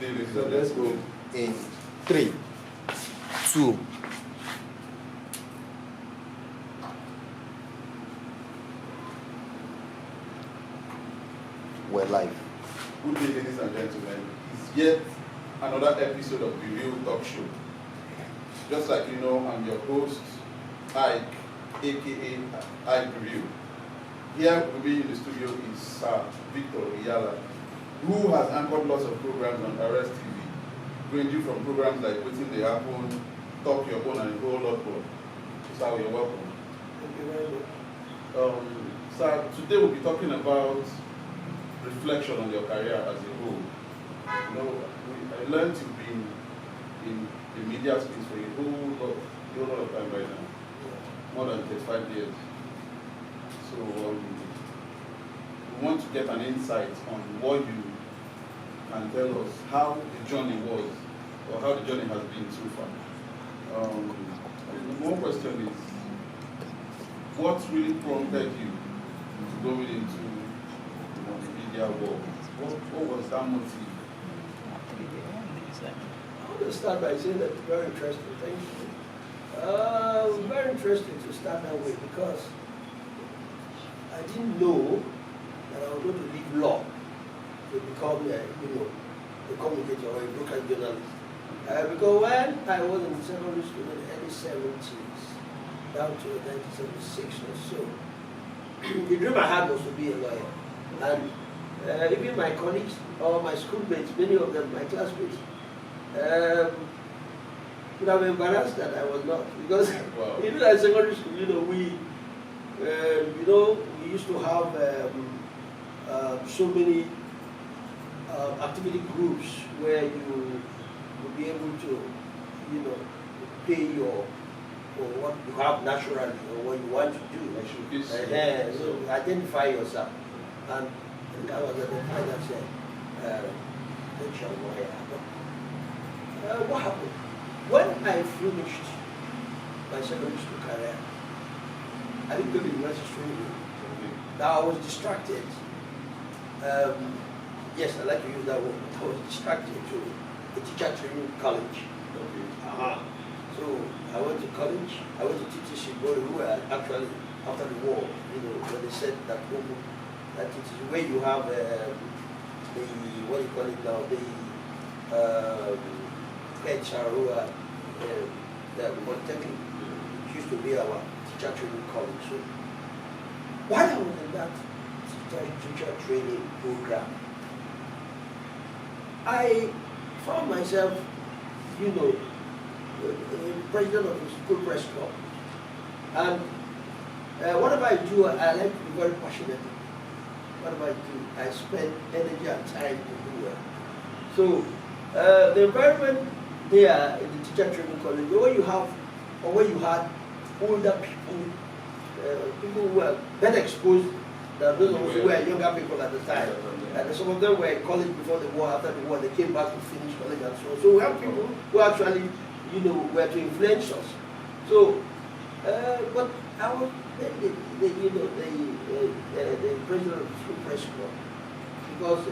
day, So let's go in 3, 2. We're live. Good day, ladies and gentlemen. It's yet another episode of the Real Talk Show. Just like you know, I'm your host, Ike, aka Ike Review. Here with me in the studio is Sir Victor Iyalla, who has anchored lots of programs on Arrest TV, ranging from programs like Waiting They Happen, Talk Your Own, and a whole lot more. Sir, you're welcome. Thank you very much. Sir, today we'll be talking about reflection on your career as a whole. You know, I learned you've been in the media space for a whole lot of time right now, more than 35 years. So we want to get an insight on what you can tell us how the journey was, or how the journey has been so far. One question is, what really prompted you to go into the media world? What was that motive? I want to start by saying that it's very interesting. Thank you. Very interesting to start that way because I didn't know that I was going to leave law to become a communicator or a local journalist. Because when I was in secondary school in the early 70s, down to 1976 or so, the dream I had was to be a lawyer. And even my colleagues or my schoolmates, many of them, my classmates, would have embarrassed that I was not. Because Wow. even at secondary school, we used to have so many activity groups where you would be able to, pay your or what you have naturally or what you want to do. So identify yourself. And I was at the time that said, potential lawyer. What happened? When I finished my secondary school career, I didn't go to university straight away. Now I was distracted. Yes, I like to use that word. I was distracted to a teacher training college. So I went to college. I went to TTC, who were actually after the war. When they said that that it is where you have the what do you call it now, the HR who are the Polytechnic. It used to be our teacher training college. So while I was in that teacher training program, I found myself, president of the school press club. And whatever I do, I like to be very passionate. Whatever I do, I spend energy and time to do well. So the environment there in the teacher training college, where you had older people, people who were better exposed than those of us who were younger people at the time. And some of them were in college before the war, after the war, they came back to finish college and so on. So we have people who actually, were to influence us. So, but I was the president of the school press club because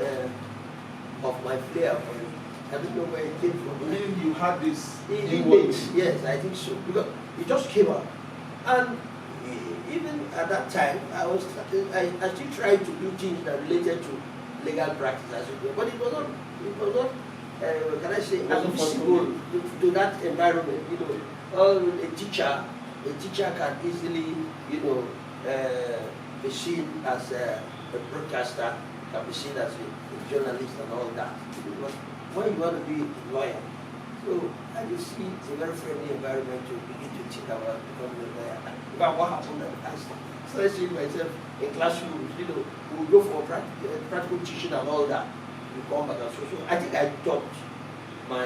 of my flair for it. I didn't know where it came from. You had this image. Yes, I think so. Because it just came out. And even at that time, I still tried to do things that related to legal practice as it were. But it was not can I say, accessible to that environment. A teacher can easily, be seen as a broadcaster, can be seen as a journalist and all that. But when you want to be a lawyer, so I just see it's a very friendly environment to begin to think about becoming a lawyer. But what happened, I started seeing myself in classrooms, we go for practical teaching and all that. You come back and so I think I taught my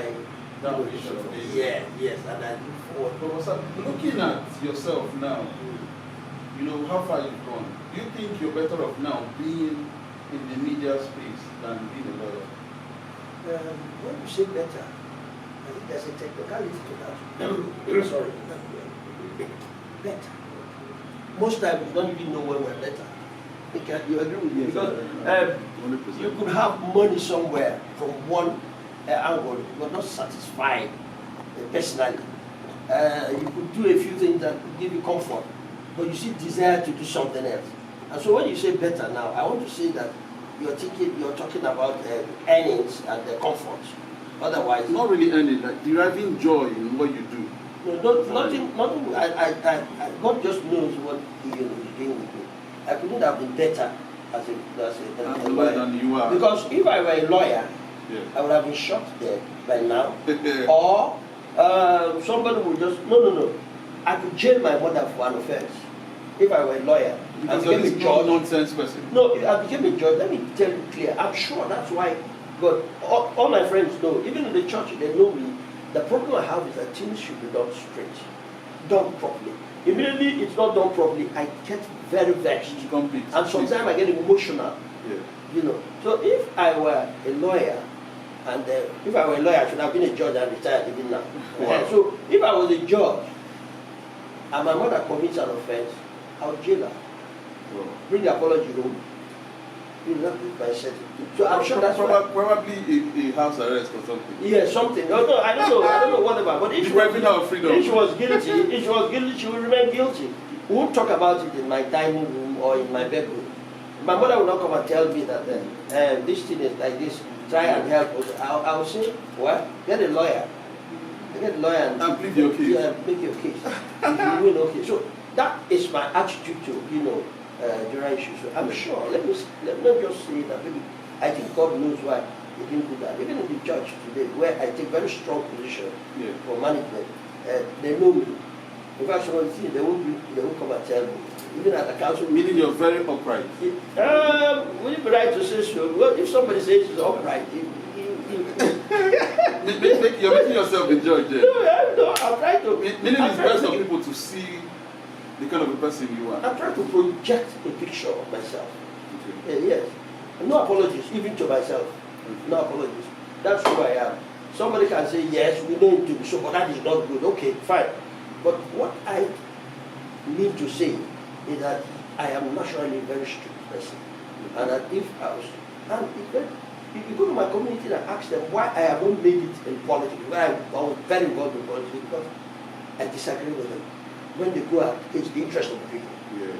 yes, and I look forward. But looking at yourself now, how far you've gone. Do you think you're better off now being in the media space than being a lawyer? When you say better, I think there's a technicality to that. Sorry, better. Most times we don't even know when we're better. You agree with me? Because you could have money somewhere from one angle, you were not satisfied personally. You could do a few things that could give you comfort, but you still desire to do something else. And so when you say better now, I want to say that you're talking about earnings and the comforts. Otherwise, It's not really earning, like deriving joy in what you do. no, nothing. God just knows what He is doing with me. I couldn't have been better as a lawyer Than you are. because if I were a lawyer, Yeah. I would have been shot dead by now, or somebody would just no. I could jail my mother for an offense if I were a lawyer. I Because became you're a this judge. nonsense person. No, I became a judge. Let me tell you clear. I'm sure that's why God, all my friends know, even in the church, they know me. The problem I have is that things should be done straight, done properly. Immediately it's not done properly, I get very vexed. Complete. And sometimes I get emotional, Yeah. you know. So if I were a lawyer, and if I were a lawyer, I should have been a judge and retired even now. Wow. So if I was a judge, and my mother commits an offense, I would jail her. Well, Bring the apology home. You know, by setting. So I'm sure that's why. probably a house arrest or something. Yeah, something. No, I don't know whatever. But if she Depriving her of freedom. if she was guilty, she will remain guilty. We won't talk about it in my dining room or in my bedroom. My mother will not come and tell me that this thing is like this. Try and help us. I will say, what? Get a lawyer. Get a lawyer And plead your case. Yeah, make your case. If you win, okay. So that is my attitude to during issues. So I'm sure. Let me just say that maybe I think God knows why He didn't do that. Even in the church today, where I take very strong position for management, they know me. In fact, some of the things they won't come and tell me. Even at the council Meaning you're very upright. would it be right to say so? Well, if somebody says it's upright, You're making yourself a judge there. no, I'm trying to. Meaning it's best for people to see the kind of a person you are. I'm trying to project a picture of myself. Okay. Yes. No apologies, even to myself. No apologies. That's who I am. Somebody can say, yes, we know it to be so, but that is not good. Okay, fine. But what I mean to say is that I am naturally a very strict person. And that if I was, and if you go to my community and ask them why I have not made it in politics, why I was very involved in politics, because I disagree with them. When they go out, it's the interest of the people. Yeah.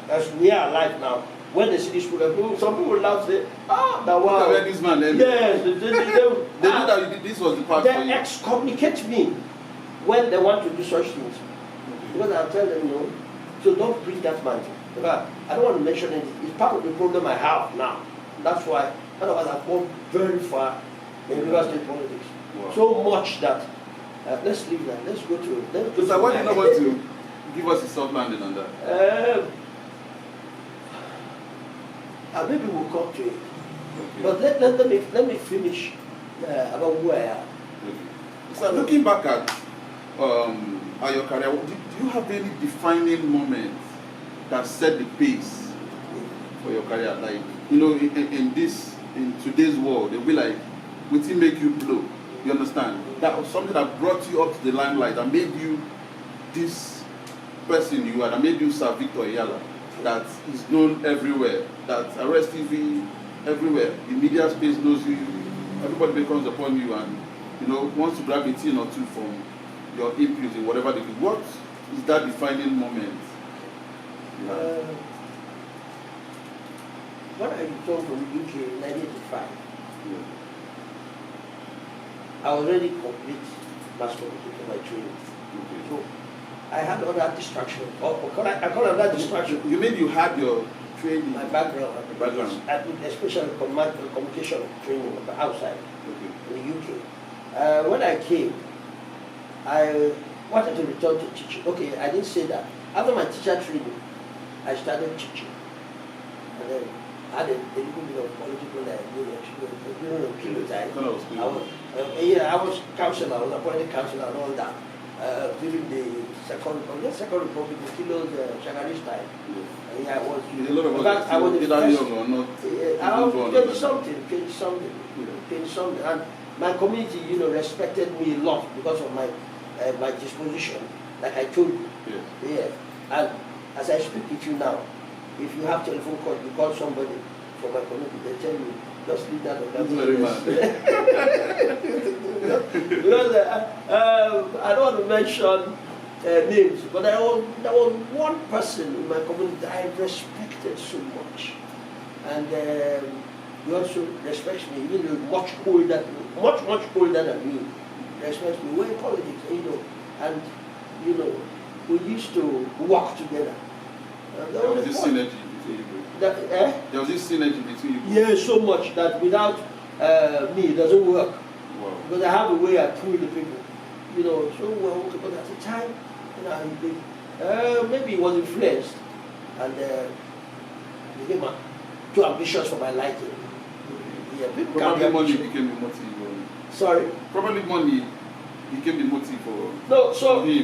As we are alive now, when they see this program, some people will laugh, say, wow. Look at this man. Yes, They knew that this was the part for they you. excommunicate me when they want to do such things. Because I'll tell them, no, so don't bring that man. I don't want to mention it. It's part of the problem I have now. That's why, otherwise I've gone very far in real estate politics. Wow. So much that, let's leave that. Let's go to So why do you not want to give us a soft landing on that? Maybe we'll come to it. Okay. But let me finish about who I am. Okay. So looking back at your career, do you have any defining moment that set the pace for your career? Like, in today's world, they'll be like, will it make you blow? You understand? That was something that brought you up to the limelight, that made you this person you are, that made you Sir Victor Iyalla, that is known everywhere, that Arrest TV everywhere, the media space knows you, everybody becomes upon you and wants to grab a tin or two from your inputs in whatever they do. What is that defining moment? When I returned from the UK in 1985, I already complete mass communication by training. Okay. So I had other distraction. I call it that distraction. You mean you had your training? My background, especially communication training outside in the UK. When I came, I wanted to return to teaching. Okay, I didn't say that. After my teacher training, I started teaching. And then I had a little bit of political experience. I was counselor, I was appointed counselor and all that. During the Second Republic, the Kilo's Shagari's time. I was. A lot of us I was either young or not. I was something. And my community, respected me a lot because of my disposition, like I told you. Yeah. And as I speak with you now, if you have telephone calls, you call somebody for my community, they tell you, just leave that on that. That's very mad. Because I don't want to mention names, but there was one person in my community that I respected so much. And he also respects me, even though much older than me. Respects me. We're in politics, and we used to work together. There was this synergy between you. There was this synergy between you. Yeah, so much that without me, it doesn't work. Wow. Because I have a way I pull the people. So well, but at the time, maybe he was influenced and became too ambitious for my liking. Yeah, people Probably can be money ambitious. became the motive. Sorry? Probably money became the motive for No, so him. he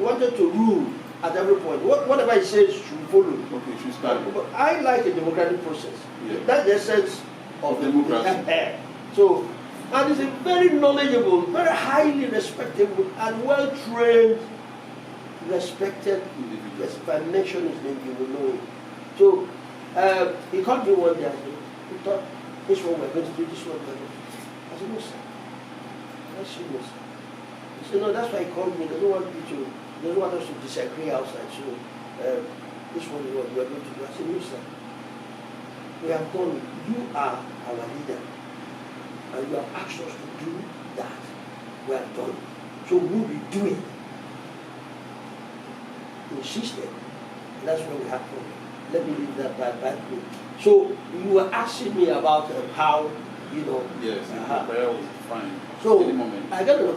wanted to rule at every point. Whatever he says should follow. Okay, should start. But I like a democratic process. Yeah. That's the essence of democracy. So, and he's a very knowledgeable, very highly respectable, and well-trained, respected. Yes, if I mention his name, you will know him. So, he called me one day and said, he thought, this one we're going to do, this one we're going to do. I said, no, sir. I said, no, sir. He said, no, that's why he called me. He doesn't want us to disagree outside. So, this one is what we are going to do. I said, no, sir. We have done, you are our leader. And you have asked us to do that. We have done. So we will be doing. He insisted. And that's when we had problem. Let me leave that by me. So you were asking me about how, Yes, the prayer was fine. So any moment. I got to the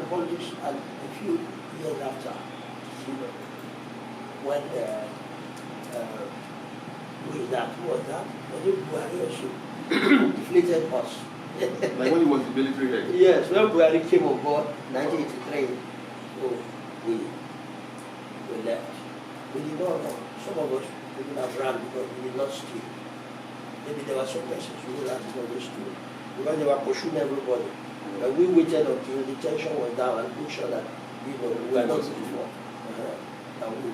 politics and a few years after, when who was that? Was it Buhari also deflated us? Like when he was the military head. Yes, when Buhari came on board, 1983, so we left. We did not run. Some of us did not have run because we did not steal. Maybe there were some persons who ran because they stole. Because they were pursuing everybody. And we waited until the tension was down and made sure that we were not before. And we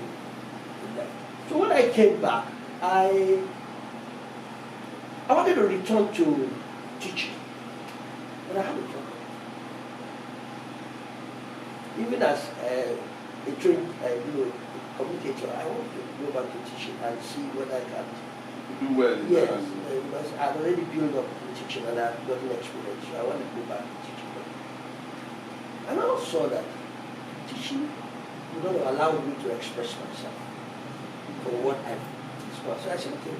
left. So when I came back, I wanted to return to teaching. But I had a problem. Even as a trained communicator, I want to go back to teaching and see what I can do well. Yes, because I've already built up in teaching and I've gotten experience, so I want to go back to teaching. And I also saw that teaching would not allow me to express myself for what I discussed. So I said, okay.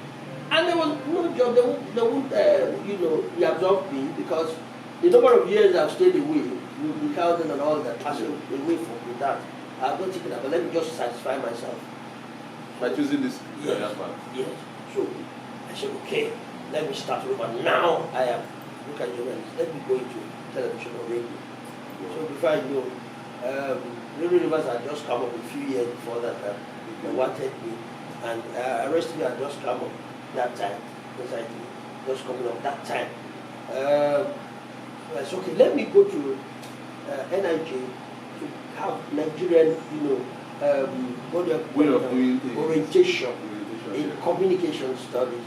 And there was no job, they won't reabsorb me because the number of years I've stayed away, with the housing and all that, passing away from that, I've not taken that, but let me just satisfy myself. By choosing this career path? Yes. So I said, okay, let me start over. Now I am, look at journalists, let me go into television or radio. So before I know, Radio Rivers had just come up a few years before that, they wanted me, and Arrested Me had just come up that time, precisely, just coming up that time. So I said, okay, let me go to NIJ to have Nigerian, way of doing things. orientation in communication studies,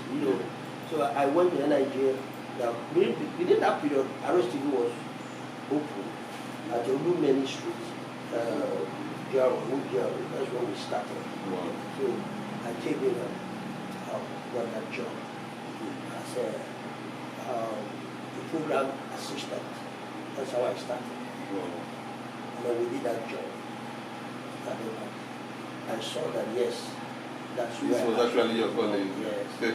So I went to NIJ. Now, within that period, Arrested Me was open at Olumeni Street, that's when we started. Wow. So I came in and got that job as a program assistant. That's how I started. Wow. And then we did that job. I saw that, yes, that's This was actually your calling. Yes. It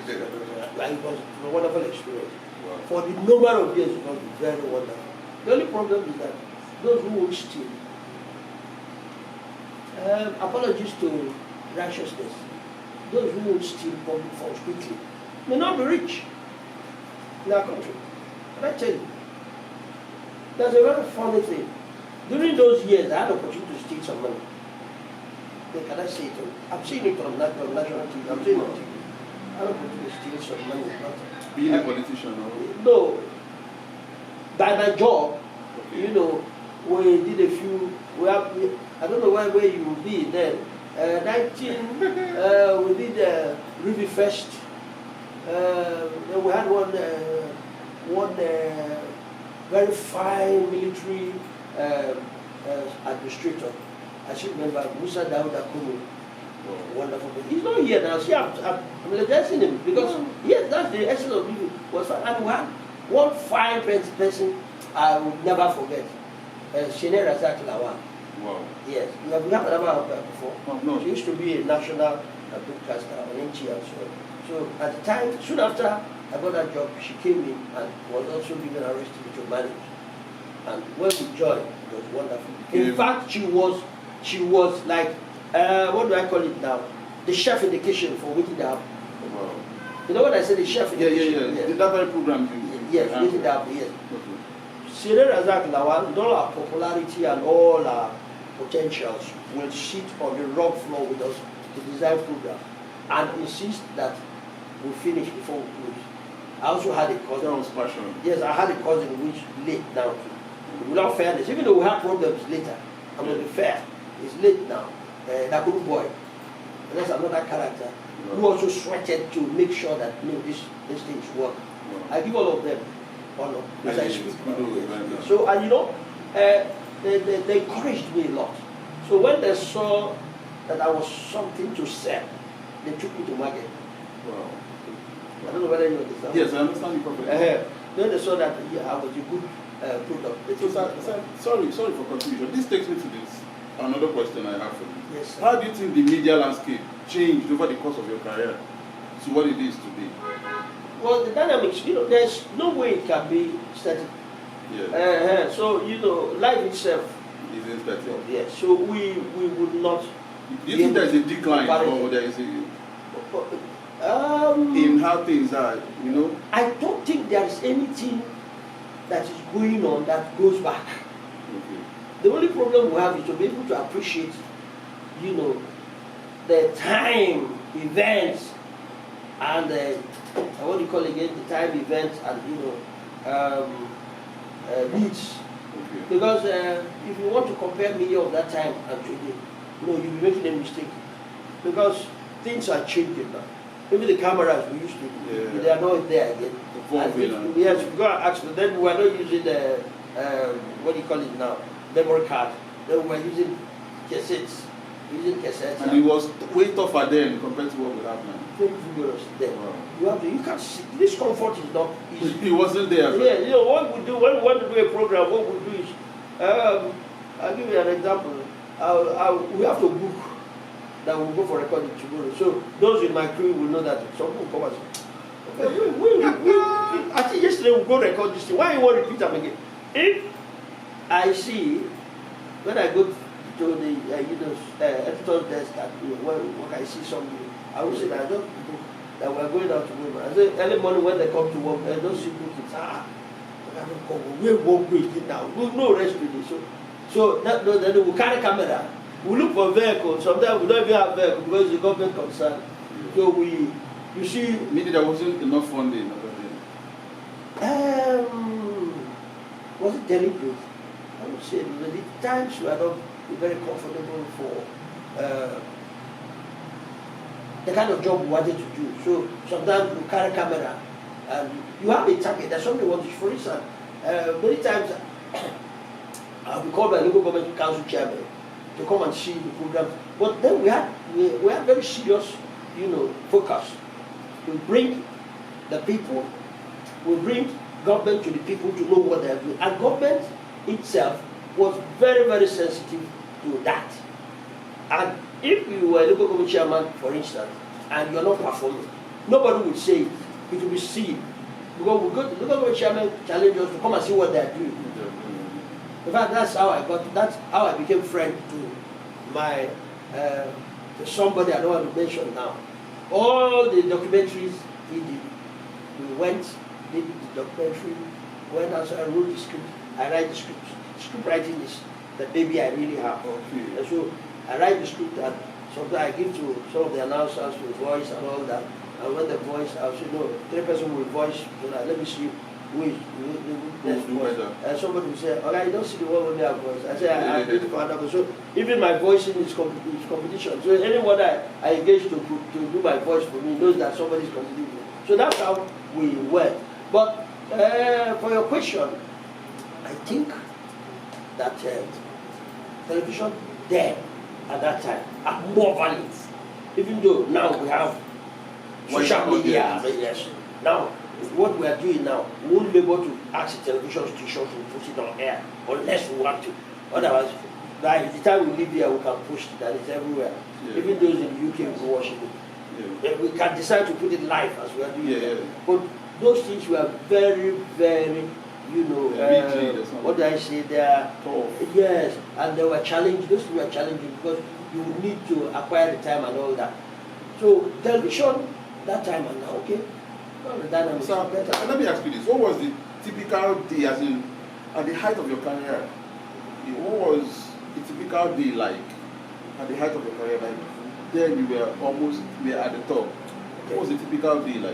was a wonderful experience. Wow. For the number of years, it was very wonderful. The only problem is that those who would steal, apologies to righteousness, those who would steal public funds quickly may not be rich in our country. Can I tell you? There's a very funny thing. During those years, I had the opportunity to steal some money. Can I say it? I'm seeing it on national TV. I'm seeing it on TV. I had the opportunity to steal some money. Being a politician, or? No. By my job, Okay. we did a few, I don't know where you will be then, We did Ruby Fest. Then we had one very fine military administrator. I should remember Musa Dawuda Kumu. Wonderful. He's not here now. See, I'm addressing him because yes, that's the essence of it. Was fine. And we had one fine person I will never forget. Shene Razak Lawal. Wow. Yes, we have never heard her before. No. She used to be a national broadcaster on NG and so on. So at the time, soon after I got that job, she came in and was also given a responsibility to manage. And when we joined, it was wonderful. In fact, she was like, what do I call it now? The chef in the kitchen for waking up. Wow. You know what I said, the chef in the kitchen? Yeah. That very program. Yes, waking up, yes. Shene Razak Lawal, with all our popularity and all our potentials, will sit on the rock floor with us to design program and insist that we finish before we close. I also had a cousin. That was passion. Yes, I had a cousin which late now too. Without fairness, even though we had problems later, I'm going to be fair. It's late now. That good boy. And that's another character who also sweated to make sure that this things work. I give all of them honor as I speak. So, and you know, they encouraged me a lot. So when they saw that I was something to sell, they took me to market. Wow. I don't know whether you understand. Yes, I understand you perfectly. Then they saw that I was a good product. So, sorry for confusion. This takes me to another question I have for you. Yes, sir. How do you think the media landscape changed over the course of your career to what it is today? Well, the dynamics, you know, there's no way it can be static. Yeah. So, you know, life itself. Is in static. Yes. So we would not. Do you think there is a decline or there is a in how things are, you know? I don't think there is anything that is going on that goes back. Okay. The only problem we have is to be able to appreciate, you know, the time, events, and what do you call it again? The time, events, and you know, needs. Okay. Because if you want to compare media of that time and today, no, you'll be making a mistake. Because things are changing now. Even the cameras we used to, they are not there again. Yes, we go and ask them. Then we are not using the, what do you call it now? Memory card. Then we are using cassettes. And it was way tougher then compared to what we have now. Very vigorous then. Wow. You can't see, this comfort is not easy. It wasn't there. Yeah, you know, what we do, when we want to do a program, what we do is, I'll give you an example. We have to book that we'll go for recording tomorrow. So those in my crew will know that some people come and say, okay, I think yesterday we'll go record this thing. Why you want to repeat them again? If I see, when I go to the editor's desk and when I see something, I will say that I don't book that we're going out to work. I say early morning when they come to work, I don't see bookings. We won't wait now. No rest really. So then we'll carry camera. We look for vehicles. Sometimes we don't even have vehicles because the government concern. So you see. Meaning there wasn't enough funding. Was it deliberate? I would say the times were not very comfortable for the kind of job we wanted to do. So sometimes you carry camera and you have a target. There's something you want to do. For instance, many times I'll be called by local government council chairman to come and see the program. But then we had very serious, focus. We bring the people, we bring government to the people to know what they're doing. And government itself was very, very sensitive to that. And if you were a local government chairman, for instance, and you're not performing, nobody would say it. It will be seen. Because we go to local government chairman challenge us to come and see what they're doing. In fact, that's how I became friend to my to somebody I don't want to mention now. All the documentaries he did. We went, did the documentary, went and I wrote the script. I write the script. Script writing is the baby I really have. Okay. And so I write the script and sometimes I give to some of the announcers with voice and all that. And when the voice, I'll say, no, 3 person will voice, so let me see which do better. and somebody will say, all right, you don't see the one with their voice. I say, I did it for another. So even my voicing is competition. So anyone I engage to do my voice for me knows that somebody is competing. So that's how we work. But for your question, I think that television then at that time are more valid. Even though now we have social media, yes. Now, what we are doing now, we won't be able to ask the television station to put it on air unless we want to. Otherwise, by the time we live here, we can push it and it's everywhere. Yeah. Even those in the UK who watch it. Yeah. We can decide to put it live as we are doing Yeah, it. yeah. But those things were very, very, you know, Rigid or something. what do I say? They are Tough. yes, and they were challenging. Those things were challenging because you need to acquire the time and all that. So television that time and now, okay, well, the dynamics So are better. let me ask you this: what was the typical day, as in at the height of your career? What was the typical day like at the height of your career? Like then you were at the top. What was the typical day like?